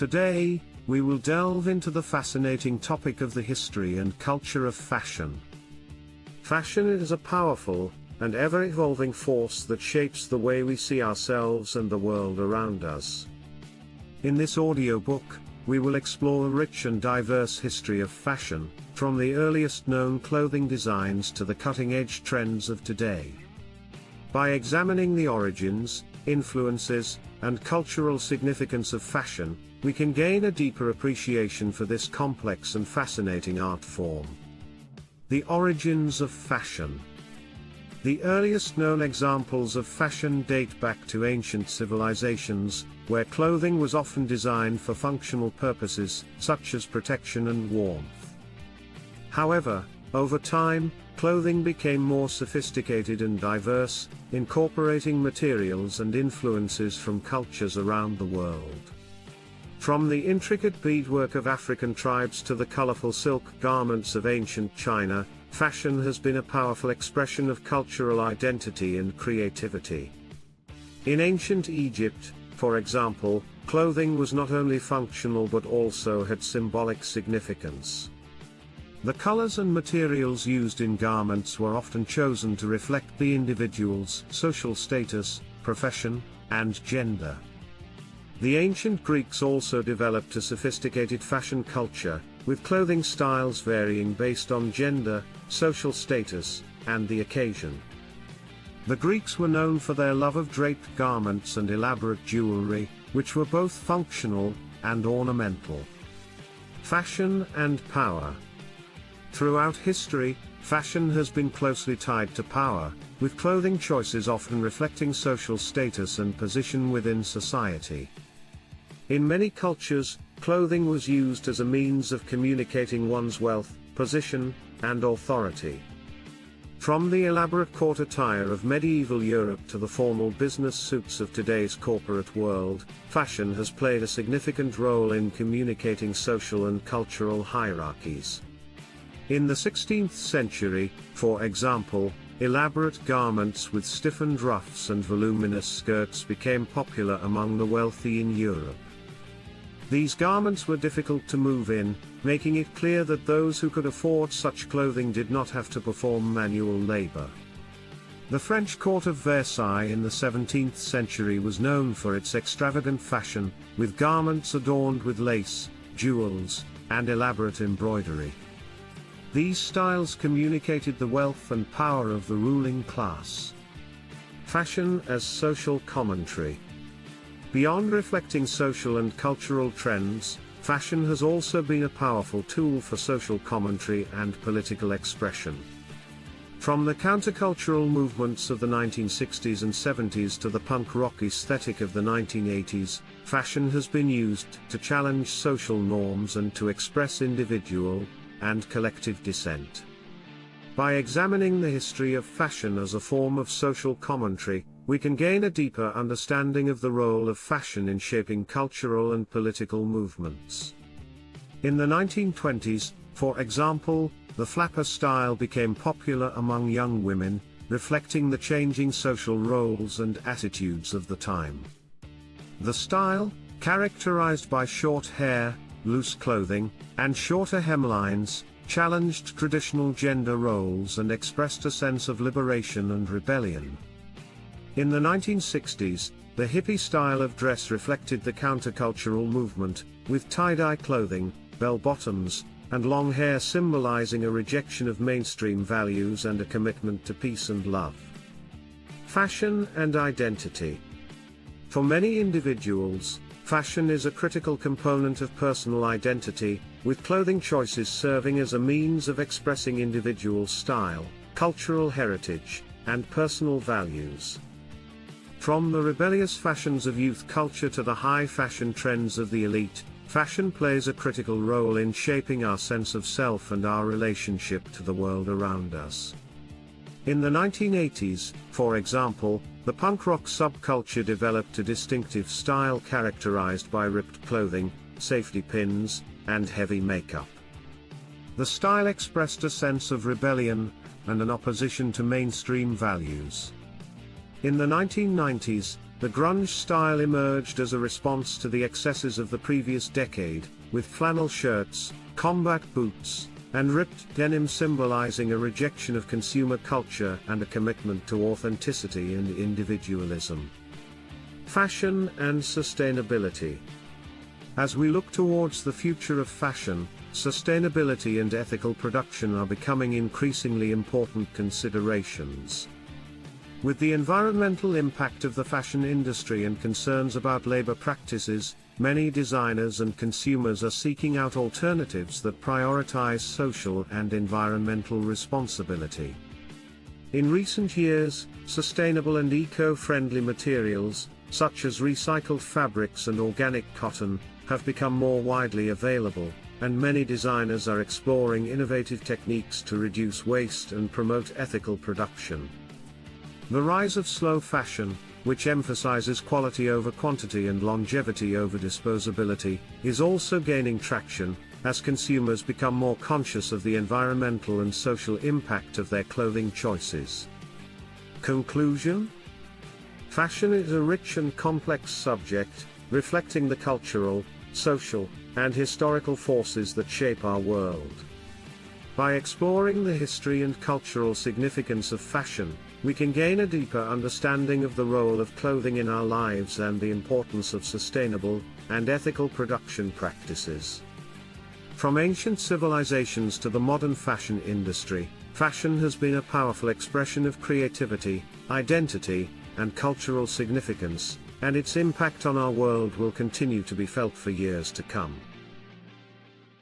Today, we will delve into the fascinating topic of the history and culture of fashion. Fashion is a powerful and ever-evolving force that shapes the way we see ourselves and the world around us. In this audiobook, we will explore a rich and diverse history of fashion, from the earliest known clothing designs to the cutting-edge trends of today. By examining the origins, influences, and cultural significance of fashion, we can gain a deeper appreciation for this complex and fascinating art form. The origins of fashion. The earliest known examples of fashion date back to ancient civilizations, where clothing was often designed for functional purposes, such as protection and warmth. However, over time, clothing became more sophisticated and diverse, incorporating materials and influences from cultures around the world. From the intricate beadwork of African tribes to the colorful silk garments of ancient China, fashion has been a powerful expression of cultural identity and creativity. In ancient Egypt, for example, clothing was not only functional but also had symbolic significance. The colors and materials used in garments were often chosen to reflect the individual's social status, profession, and gender. The ancient Greeks also developed a sophisticated fashion culture, with clothing styles varying based on gender, social status, and the occasion. The Greeks were known for their love of draped garments and elaborate jewelry, which were both functional and ornamental. Fashion and power. Throughout history, fashion has been closely tied to power, with clothing choices often reflecting social status and position within society. In many cultures, clothing was used as a means of communicating one's wealth, position, and authority. From the elaborate court attire of medieval Europe to the formal business suits of today's corporate world, fashion has played a significant role in communicating social and cultural hierarchies. In the 16th century, for example, elaborate garments with stiffened ruffs and voluminous skirts became popular among the wealthy in Europe. These garments were difficult to move in, making it clear that those who could afford such clothing did not have to perform manual labor. The French court of Versailles in the 17th century was known for its extravagant fashion, with garments adorned with lace, jewels, and elaborate embroidery. These styles communicated the wealth and power of the ruling class. Fashion as social commentary. Beyond reflecting social and cultural trends, fashion has also been a powerful tool for social commentary and political expression. From the countercultural movements of the 1960s and 70s to the punk rock aesthetic of the 1980s, fashion has been used to challenge social norms and to express individual and collective dissent. By examining the history of fashion as a form of social commentary, we can gain a deeper understanding of the role of fashion in shaping cultural and political movements. In the 1920s, for example, the flapper style became popular among young women, reflecting the changing social roles and attitudes of the time. The style, characterized by short hair, loose clothing, and shorter hemlines, challenged traditional gender roles and expressed a sense of liberation and rebellion. In the 1960s, the hippie style of dress reflected the countercultural movement, with tie-dye clothing, bell-bottoms, and long hair symbolizing a rejection of mainstream values and a commitment to peace and love. Fashion and identity. For many individuals, fashion is a critical component of personal identity, with clothing choices serving as a means of expressing individual style, cultural heritage, and personal values. From the rebellious fashions of youth culture to the high fashion trends of the elite, fashion plays a critical role in shaping our sense of self and our relationship to the world around us. In the 1980s, for example, the punk rock subculture developed a distinctive style characterized by ripped clothing, safety pins, and heavy makeup. The style expressed a sense of rebellion and an opposition to mainstream values. In the 1990s, The grunge style emerged as a response to the excesses of the previous decade, with flannel shirts, combat boots, and ripped denim symbolizing a rejection of consumer culture and a commitment to authenticity and individualism. Fashion and sustainability. As we look towards the future of fashion, sustainability and ethical production are becoming increasingly important considerations. With the environmental impact of the fashion industry and concerns about labor practices, many designers and consumers are seeking out alternatives that prioritize social and environmental responsibility. In recent years, sustainable and eco-friendly materials, such as recycled fabrics and organic cotton, have become more widely available, and many designers are exploring innovative techniques to reduce waste and promote ethical production. The rise of slow fashion, which emphasizes quality over quantity and longevity over disposability, is also gaining traction, as consumers become more conscious of the environmental and social impact of their clothing choices. Conclusion? Fashion is a rich and complex subject, reflecting the cultural, social, and historical forces that shape our world. By exploring the history and cultural significance of fashion, we can gain a deeper understanding of the role of clothing in our lives and the importance of sustainable and ethical production practices. From ancient civilizations to the modern fashion industry, fashion has been a powerful expression of creativity, identity, and cultural significance, and its impact on our world will continue to be felt for years to come.